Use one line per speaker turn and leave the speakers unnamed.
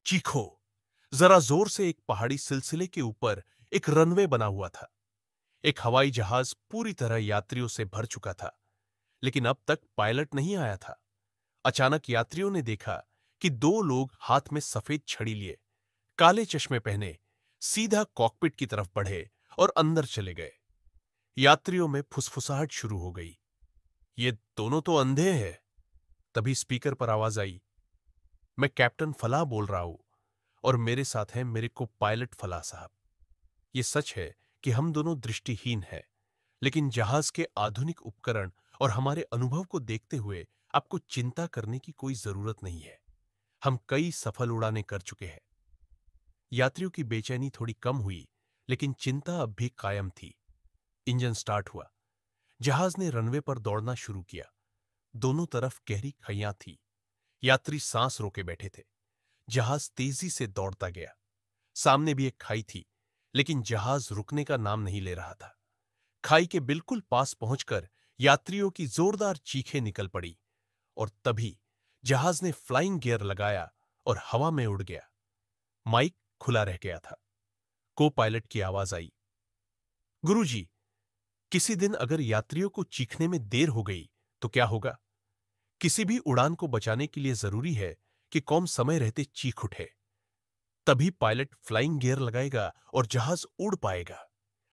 चीखो। जरा जोर से। एक पहाड़ी सिलसिले के ऊपर एक रनवे बना हुआ था। एक हवाई जहाज पूरी तरह यात्रियों से भर चुका था, लेकिन अब तक पायलट नहीं आया था। अचानक यात्रियों ने देखा कि दो लोग हाथ में सफेद छड़ी लिए, काले चश्मे पहने, सीधा कॉकपिट की तरफ बढ़े और अंदर चले गए। यात्रियों में फुसफुसाहट शुरू हो गई। ये दोनों तो अंधे हैं। तभी स्पीकर पर आवाज आई, मैं कैप्टन फलाह बोल रहा हूं और मेरे साथ हैं मेरे को पायलट फलाह साहब। ये सच है कि हम दोनों दृष्टिहीन हैं, लेकिन जहाज के आधुनिक उपकरण और हमारे अनुभव को देखते हुए आपको चिंता करने की कोई जरूरत नहीं है। हम कई सफल उड़ानें कर चुके हैं। यात्रियों की बेचैनी थोड़ी कम हुई, लेकिन चिंता अब भी कायम थी। इंजन स्टार्ट हुआ। जहाज ने रनवे पर दौड़ना शुरू किया। दोनों तरफ गहरी खइयां थी। यात्री सांस रोके बैठे थे। जहाज तेजी से दौड़ता गया। सामने भी एक खाई थी, लेकिन जहाज रुकने का नाम नहीं ले रहा था। खाई के बिल्कुल पास पहुंचकर यात्रियों की जोरदार चीखें निकल पड़ी और तभी जहाज ने फ्लाइंग गियर लगाया और हवा में उड़ गया। माइक खुला रह गया था। को पायलट की आवाज आई, गुरुजी, किसी दिन अगर यात्रियों को चीखने में देर हो गई तो क्या होगा? किसी भी उड़ान को बचाने के लिए जरूरी है कि कौम समय रहते चीख उठे। तभी पायलट फ्लाइंग गियर लगाएगा और जहाज उड़ पाएगा।